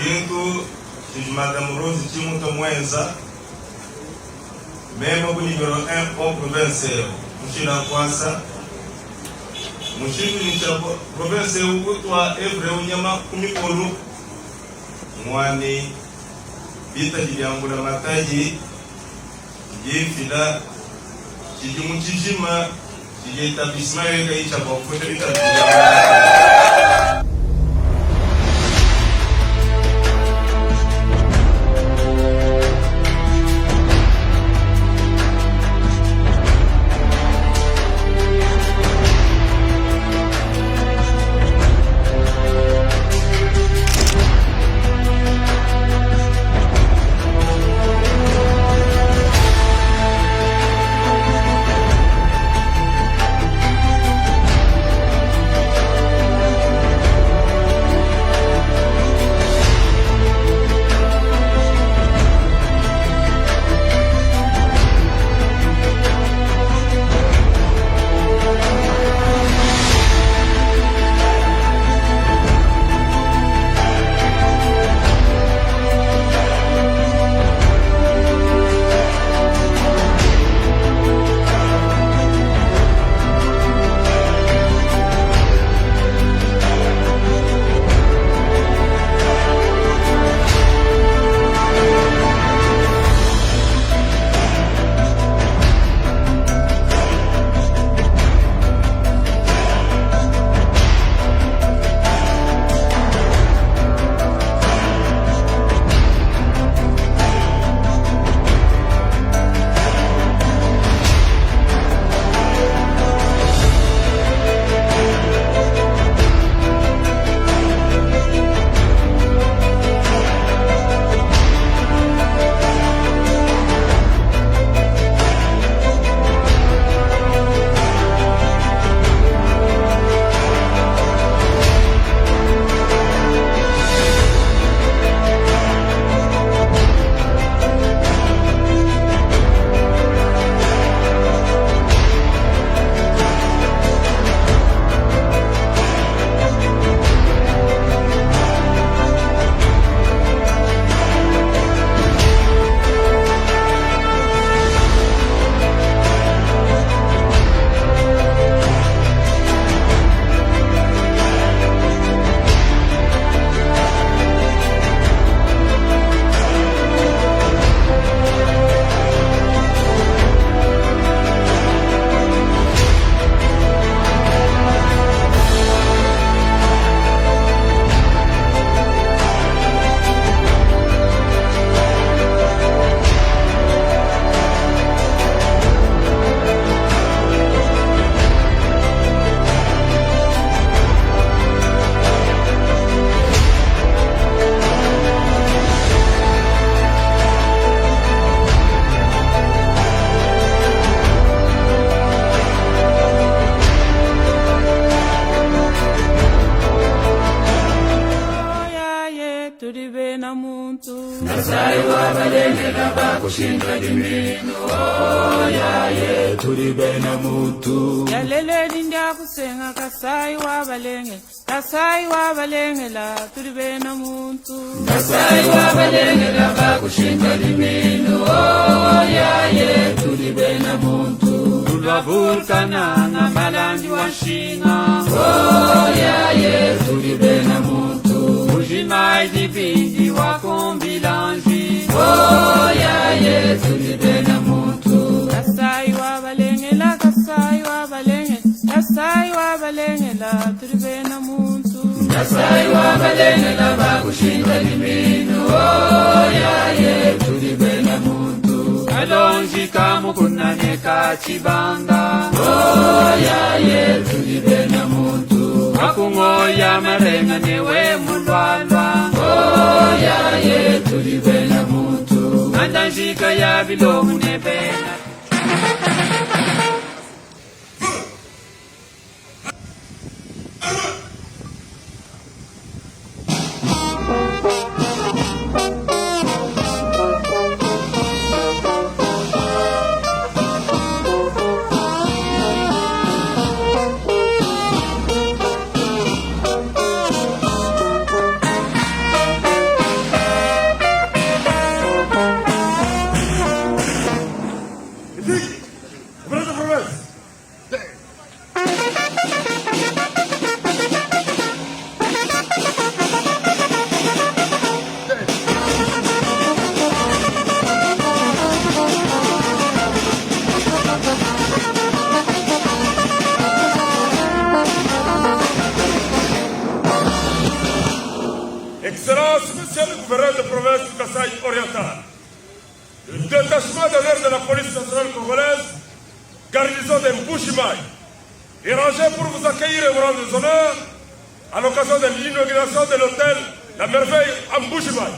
Kintu Madame Rose Chimuto Mwenza, membre du numéro 1 au provincial, Mouchina Kwasa, Mouchina provincial, Kutwa, Evre, Unyama, Kumikolu, Mwani, Pita Jambula Mataji, Jifida, Jimuchijima, Jita Bismail, Kaisha, Bofuta, kushinda dimino yaye turi bena mutu yalele dinda kusenga kasai wa balenge la turi bena mutu kasai wa balenge la ba kushinda dimino yaye turi bena mutu tulwa vulkana na malanji wa shinga yaye turi bena mutu ujimai dipindi wa kombilanji yaye turi bena mutu kasai wa balenge la kasai wa balenge la turi bena mutu kasai wa balenge la ba kushinda dimino yaye turi bena mutu alonji kamukunane kachibanga yaye turi bena mutu akungoya marenga newe mulwalwa yaye turi bena mutu andanjika ya bilomu nebena Excellence, Monsieur le gouverneur de province du Kasaï oriental, le détachement de l'air de la police nationale congolaise, garnison de Mbujimaï, est rangé pour vous accueillir et vous rendre des honneurs à l'occasion de l'inauguration de l'hôtel La Merveille à Mbujimaï.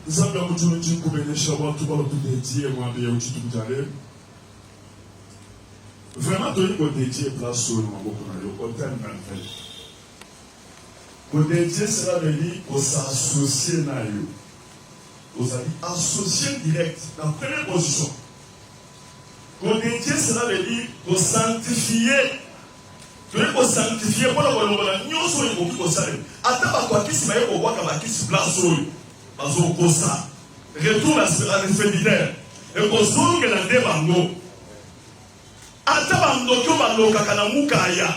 Nzambe amuchuluchi kubenyesha watu balotudedie mwambe ya uchitu kujale. Vraiment toi il dédier place sur maboko na yo hôtel Merveille. Ko dédier cela veut dire qu'on s'associe na yo. Vous allez associer direct dans première position. Ko dédier cela veut dire qu'on sanctifier. Tu es pour sanctifier pour la nyonso yiko ko sale. Ata ba kwa kisi ba yiko kwa ba kisi place sur bazo kosa retour à l'éphémère et kozonga na ndebango ata bandoko baloka kana mukaya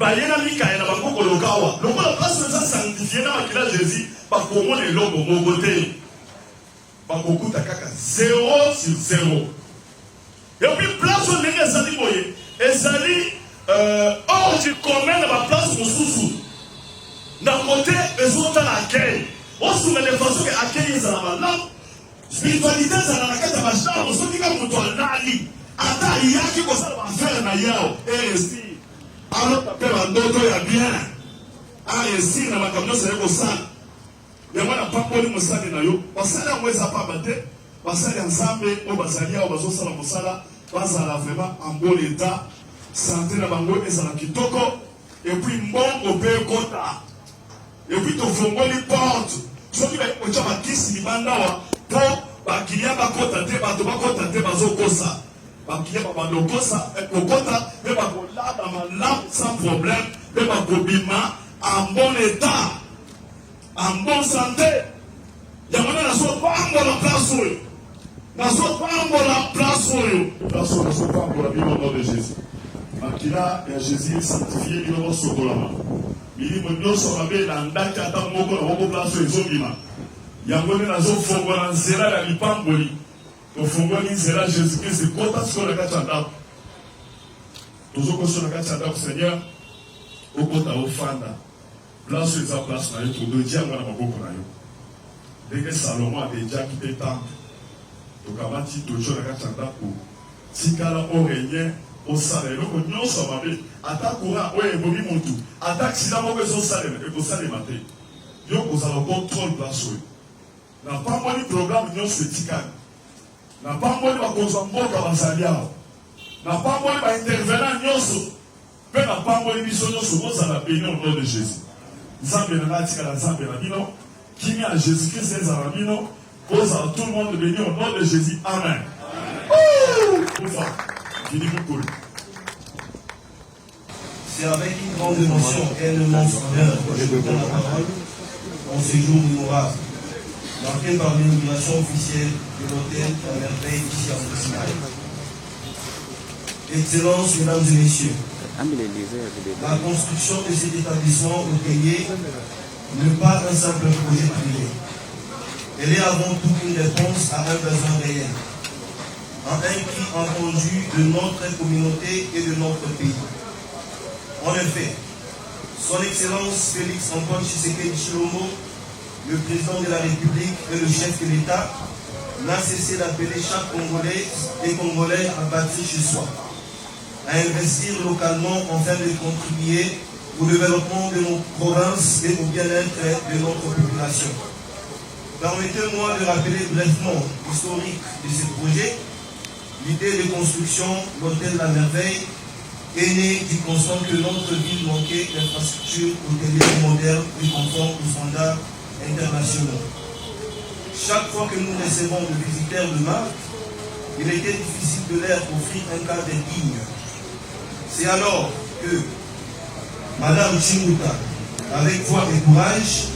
bayena mikaya na bango kolokawa lokola place ça sanctifier na makila Jésus ba komona eloko mogote ba kokuta kaka 0 sur 0 et puis place on ndenge ezali boye ezali hors du commun na ba place mosusu na côté ezota na accueil. On se met de façon que accueillir ça là, spiritualité ça la carte de chambre, on se dit que mon toit nali, ata yaki ko ça va faire na yao, et si alors t'appelles un d'autre ya bien, ah et si na makamno c'est ko ça, ya mwana papa ni musali na yo, basala mweza pa bate, basala ensemble o basalia o bazo sala musala, basala vraiment en bon état, santé na bango ezala kitoko, et puis mbongo pe kota. Et puis tu fongoli porte. Ce qui va être un kisi ni bandawa pour bakilia bakota te bato bakota te bazo kosa. Bakilia babando kosa et kokota et bakola dans ma lampe sans problème et bakobima en bon état, en bonne santé. Yamana na so pango la place où. Na so pango la place où. Place où na so pango la Bible au nom de Jésus. Makila et Jésus sanctifié Bible au sotolama. Il dit nyonso mabe na ndaki ata moko na moko place ezobima yango nde nazofongola nzela ya lipamboli tofongoli nzela Jésus Christ kota sikoyo na kati ya ndako tozokoso na kati ya ndako Seigneur okota ofanda place eza place na yo tododi yango na maboko na yo ndenge Salomo adejaki mpe temple tokamati tojo na kati ya ndako tikala orenye osala eloko nyonso mabe ata courant oyo ebomi mutu ata accident moko ezosalema ekosalema te yo kozala contrôle place oyo na pamboli programme nyonso etikali na pamboli bakozwa mboka bazali awa na pamboli baintervenant nyonso mpe na pamboli biso nyonso bozala béni au nom de Jésus nzambe na nga atikala nzambe na bino kimia ya Jésus Christ ezala bino bozala tout le monde béni au nom de Jésus amen. C'est avec une grande émotion et un immense honneur que je vous donne la parole en ce jour mémorable, marqué par l'inauguration officielle de l'hôtel La Merveille ici à Mbujimaï. Excellences, mesdames et messieurs, la construction de cet établissement hôtelier n'est pas un simple projet privé. Elle est avant tout une réponse à un besoin réel, un cri entendu de notre communauté et de notre pays. En effet, son Excellence Félix Antoine Tshisekedi Tshilombo, le président de la République et le chef de l'État, n'a cessé d'appeler chaque Congolais et Congolais à bâtir chez soi, à investir localement afin de contribuer au développement de nos provinces et au bien-être de notre population. Permettez-moi de rappeler brièvement l'historique de ce projet. L'idée de construction de l'hôtel La Merveille est née du constat que notre ville manquait d'infrastructures hôtelières modernes et conformes aux standards internationaux. Chaque fois que nous recevons de visiteurs de marque, il était difficile de leur offrir un cadre digne. C'est alors que Madame Chimuta, avec foi et courage,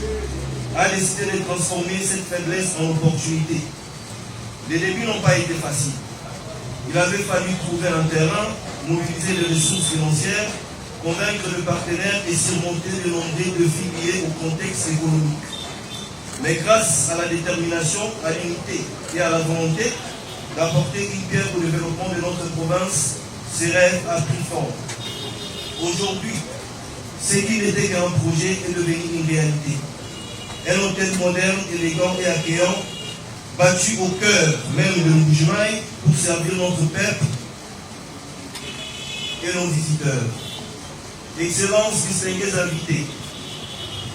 a décidé de transformer cette faiblesse en opportunité. Les débuts n'ont pas été faciles. Il avait fallu trouver un terrain, mobiliser les ressources financières, convaincre le partenaire et surmonter de nombreux défis liés au contexte économique. Mais grâce à la détermination, à l'unité et à la volonté d'apporter une pierre au développement de notre province, ces rêves a pris forme. Aujourd'hui, ce qui n'était qu'un projet est devenu une réalité. Un hôtel moderne, élégant et accueillant, bâti au cœur même de Mbujimayi pour servir notre peuple et nos visiteurs. Excellences, distingués invités,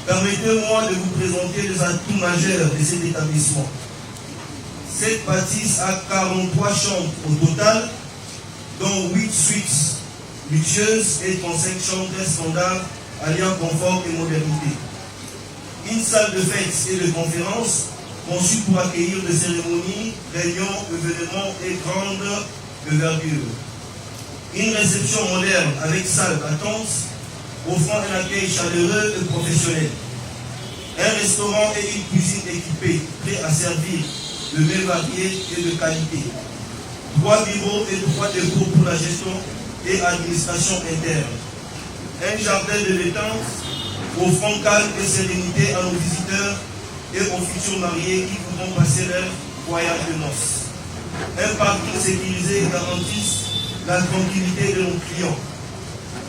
permettez-moi de vous présenter les atouts majeurs de cet établissement. Cette bâtisse a 43 chambres au total, dont 8 suites luxueuses et 35 chambres standards alliant confort et modernité. Une salle de fêtes et de conférences conçue pour accueillir des cérémonies, réunions, événements et grandes envergure. Une réception moderne avec salle d'attente, offrant un accueil chaleureux et professionnel. Un restaurant et une cuisine équipée, prêts à servir de mets variés et de qualité. 3 bureaux et 3 dépôts pour la gestion et administration interne. Un jardin de détente offrant calme et sérénité à nos visiteurs et aux futurs mariés qui voudront passer leur voyage de noces. Un parking sécurisé garantisse la tranquillité de nos clients.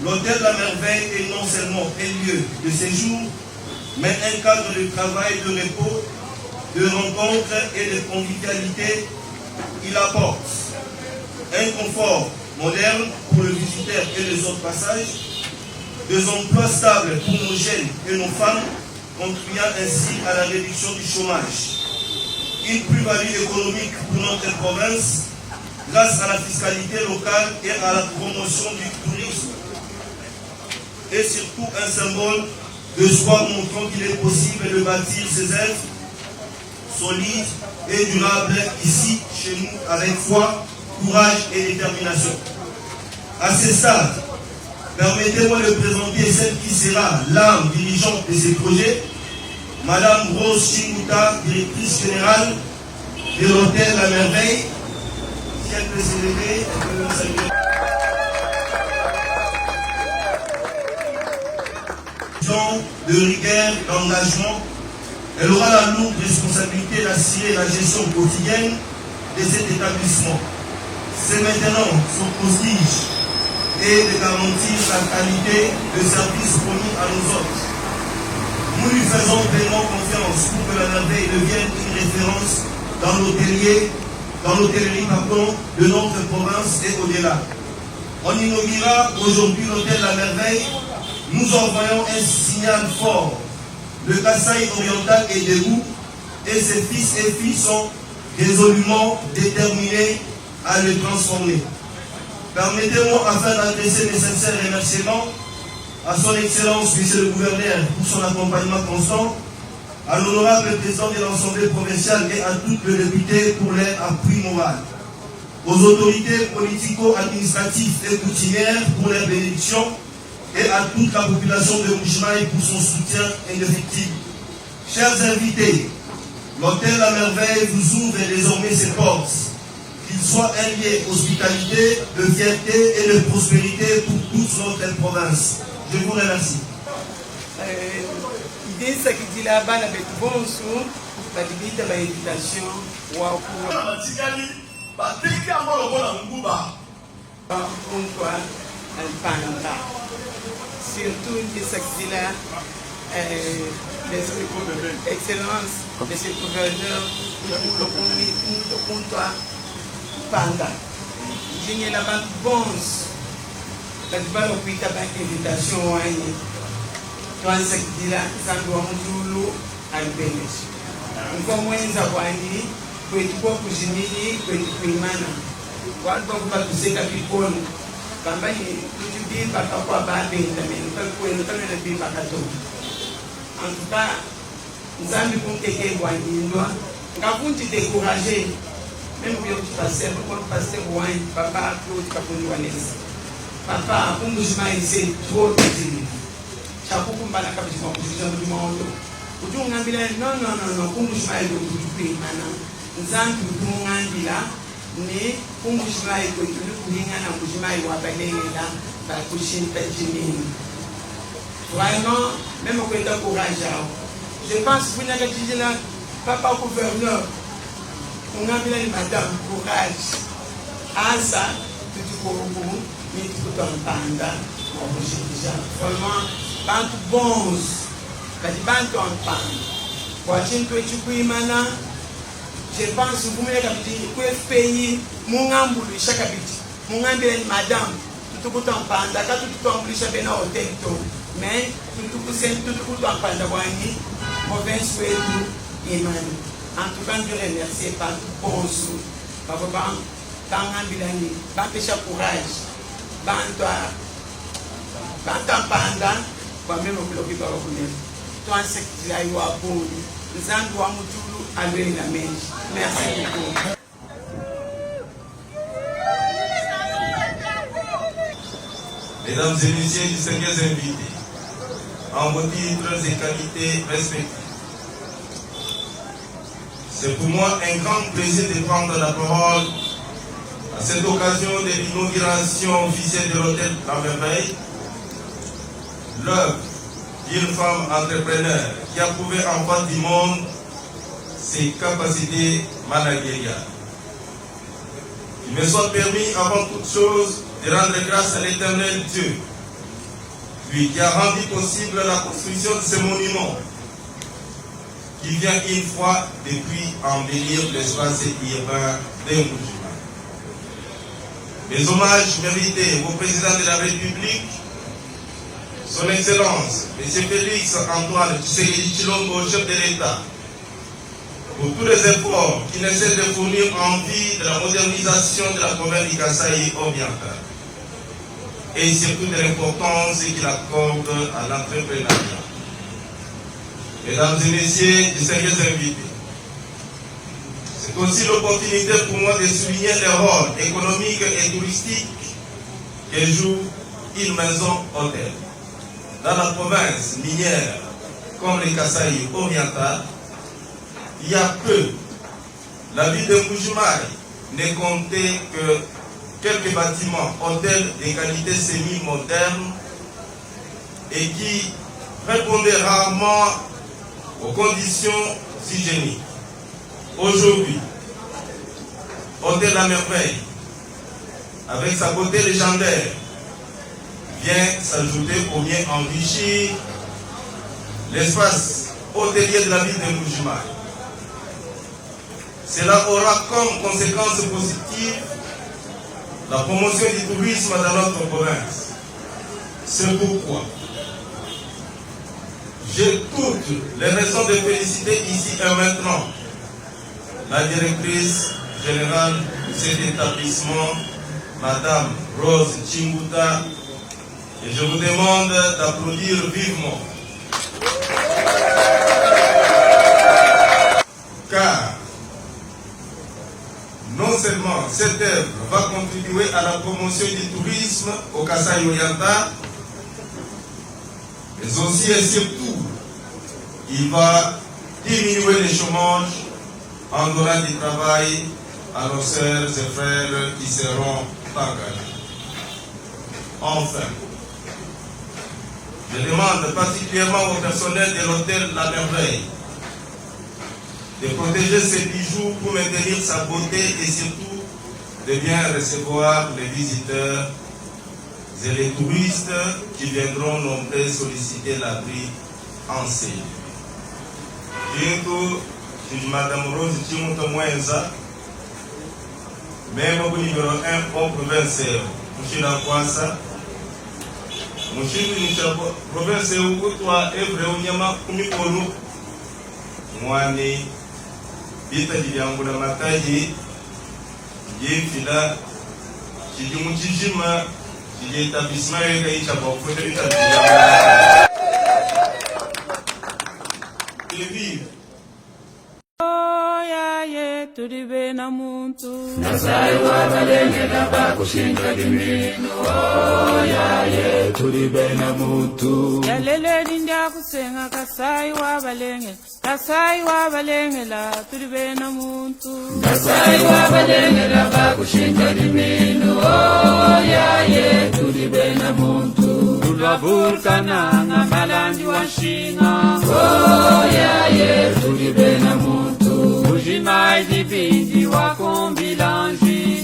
L'hôtel La Merveille est non seulement un lieu de séjour, mais un cadre de travail, de repos, de rencontres et de convivialité. Il apporte un confort moderne pour le visiteur et les autres passages, des emplois stables pour nos jeunes et nos femmes, contribuant ainsi à la réduction du chômage. Une plus-value économique pour notre province grâce à la fiscalité locale et à la promotion du tourisme. Et surtout un symbole de joie montrant qu'il est possible de bâtir ces œuvres solides et durables ici, chez nous, avec foi, courage et détermination. À ce stade, permettez-moi de présenter celle qui sera l'âme dirigeante de ces projets, Madame Rose Chinguta, directrice générale de l'hôtel La Merveille. Si elle peut s'élever, elle peut nous saluer. De rigueur, d'engagement, elle aura la lourde responsabilité d'assurer la gestion quotidienne de cet établissement. C'est maintenant son prestige et de garantir la qualité de service fourni à nos hôtes. Nous lui faisons pleinement confiance pour que la Merveille devienne une référence dans l'hôtellerie de notre province et au-delà. On inaugurera aujourd'hui l'hôtel La Merveille. Nous envoyons un signal fort. Le Kasaï oriental est debout et ses fils et filles sont résolument déterminés à le transformer. Permettez-moi, afin d'adresser mes sincères remerciements à son Excellence, Monsieur le Gouverneur, pour son accompagnement constant, à l'honorable président de l'Assemblée provinciale et à toutes les députés pour leur appui moral, aux autorités politico-administratives et coutumières pour leur bénédiction, et à toute la population de Mbujimayi pour son soutien indéfectible. Chers invités, l'hôtel La Merveille vous ouvre désormais ses portes. Qu'il soit un lieu d'hospitalité, de fierté et de prospérité pour toute notre province. Je vous remercie. Idesa kidila bana betu bonso badibita ba invitation wa kuwa bateki yango lokola nguba kontoa alpanda. Surtout de Saxila, l'excellence de ce gouverneur, le comptoir Panda. J'ai la banque bons, la banque de invitation, toi, Saxila, ça doit nous à l'Ubénis. Encore moins Zawani, pour être bon pour Jimmy, pour être Primana. Quand on va pousser Capicole, campagne bien par rapport à en tout cas, nous avons été découragés. Même si on passait, papa, papa, c'est trop difficile. Chaque fois qu'on va la du monde, non, ni umbushimai kwetulu kulingana umbushimai wa balengela ba kushinta jimini. Vraiment, même quand tu as courage, je pense que vous n'avez pas papa gouverneur, on a bien madame courage. Ah ça, tu te comprends, mais tu peux t'entendre. Vraiment, pas de bons, pas de bons t'entendre. Quand tu es maintenant, je pense que vous m'avez dit que le pays, mon amboulou, chaque habit, mon amboulou, madame, tu peux t'entendre, quand tu t'embrouilles, chaque bien au tête. Mais tout le temps mauvais souhait Emmanuel. En tout cas, je remercie par bon sou. Papa, tant bilani, tant péché courage, tant panda, pour même au bloc par vous. Toi, c'est que tu as eu à bout. Nous avons tout à lui la main. Merci beaucoup. Mesdames et messieurs, distingués invités, en vos titres et qualités respectifs. C'est pour moi un grand plaisir de prendre la parole à cette occasion de l'inauguration officielle de l'hôtel La Merveille, l'œuvre d'une femme entrepreneur qui a prouvé en face du monde ses capacités managériales. Il me soit permis avant toute chose de rendre grâce à l'Éternel Dieu, lui qui a rendu possible la construction de ce monument, qui vient une fois depuis embellir l'espace urbain de Mbujimayi. Mes hommages mérités au président de la République, son Excellence, M. Félix Antoine Tshisekedi Tshilombo, chef de l'État, pour tous les efforts qu'il essaie de fournir en vue de la modernisation de la province du Kasaï oriental, et surtout de l'importance qu'il accorde à l'entrepreneuriat. Mesdames et messieurs, distingués invités, c'est aussi l'opportunité pour moi de souligner le rôle économique et touristique que joue une maison hôtel. Dans la province minière comme le Kasaï oriental, il y a peu, la ville de Mbujimayi ne comptait que quelques bâtiments, hôtels de qualité semi-moderne et qui répondaient rarement aux conditions hygiéniques. Aujourd'hui, Hôtel La Merveille, avec sa beauté légendaire, vient s'ajouter pour bien enrichir l'espace hôtelier de la ville de Mbujimayi. Cela aura comme conséquence positive la promotion du tourisme dans notre province. C'est pourquoi j'ai toutes les raisons de féliciter ici et maintenant la directrice générale de cet établissement, Madame Rose Tshimbuta, et je vous demande d'applaudir vivement. Car non seulement cette œuvre va contribuer à la promotion du tourisme au Kasaï oriental, mais aussi et surtout, il va diminuer le chômage en donnant du travail à nos sœurs et frères qui seront engagés. Enfin, je demande particulièrement au personnel de l'hôtel La Merveille de protéger ses bijoux pour maintenir sa beauté et surtout de bien recevoir les visiteurs et les touristes qui viendront nombreux solliciter l'abri en séjour. Bientôt, Madame Rose Tshimbuta Mwenza, même au numéro 1 au provincial, M. Nakwasa, M. le provincial où toi, Evre Onyama, Kumikonu, Mwani, Bita Diangula Mataji, Yefila, Chijimujijima, Établissement et vive. Oh, yeah, yeah. tulibe na muntu. Kasai wabalengela bakushinga limino yaye tulibe na muntu. Yalele lindia kusenga Kasai wabalengela. Kasai wabalengela tulibe na muntu. Kasai wabalengela bakushinga limino yaye tulibe na muntu. Tulwavulkana nga malandi wa shina yaye tulibe na muntu. Ujimai dibindi wa kombilanji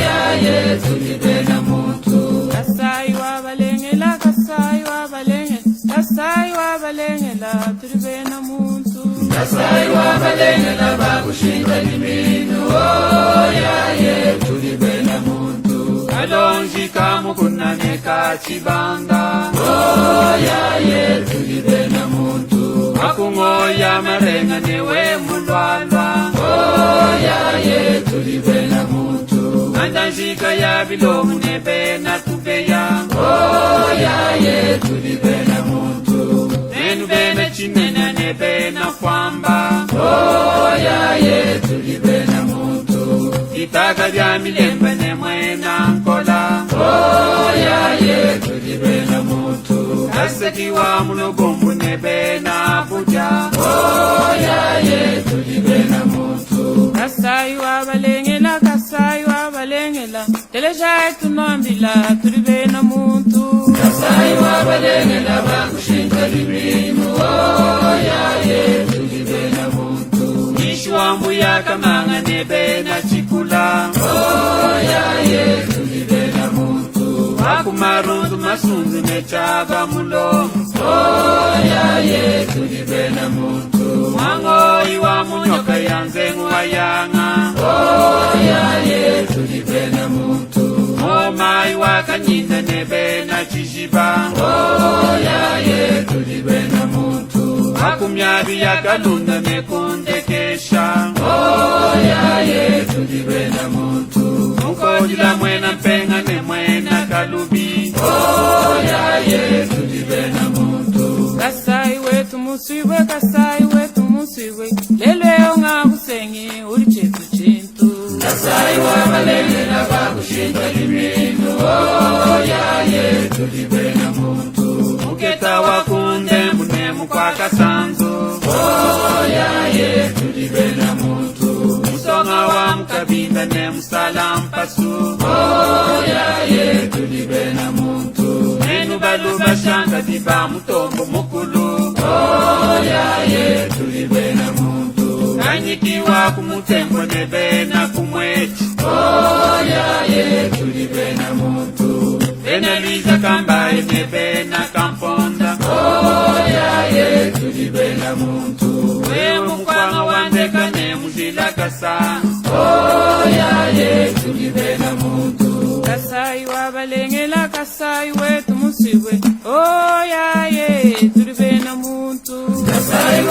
yaye tulibe na muntu. Kasai wabalengela. Kasai wabalengela. Kasai wabalengela tulibe na muntu. Kasai wabalengela bakushinga limino yaye tulibe na muntu. Kalonji kamukunane kachibanda yaye tulibe na muntu. Akungoya marenga newe mulwalwa yaye tulibe na muntu. Andanjika ya bilomu nebe na tubeya yaye tulibe na muntu. Nenu beme chinena nebe na kwamba yaye tulibe na muntu. Itaka vya milembe ne mwena nkola yaye tulibe na muntu. Kasekiwa mulogombu nebe na buja yaye tulibe na muntu. Kasai wabalengela. Kasai wabalengela teleja etunombila tulibe na muntu. Kasai wabalengela bakushinga limino yaye tulibe na muntu. Ishwambu ya kamanga nebe na chikula yaye tulibe na muntu. Akumarundu masunzu nechaga mulo yaye tulibe na muntu. Mwango iwa munyoka yanzengu wayanga yaye tulibe na muntu. Moma iwa kanyinda nebe na chishiba yaye tulibe na muntu. Akumyabi ya kalunda nekundekesha yaye tulibe na muntu. Mukojila mwena mpenga ne mwena kalubi yaye tulibe na muntu. Kasai wetu musiwe. Kasai wetu musiwe lelwe onga kusengi uli chetu chintu. Kasai wabalengela bakushinga limino yaye tulibe na muntu. Muketa wakunde munemu kwa kasanzo yaye tulibe na muntu. Musonga wa mkabinda ne musalampasu yaye tulibe na muntu. Nenu baluba shanga diba mutombo mukulu yaye tulibe na muntu. Kanyikiwa kumutembo nebe na kumwechi yaye tulibe na muntu. Eneliza kambaye nebe na kamponda yaye tulibe na muntu. Wewe mukwanga wandeka ne mujila kasa yaye tulibe na muntu. Kasai wabalengela. Kasai wetu musiwe yaye tulibe na muntu. Kasai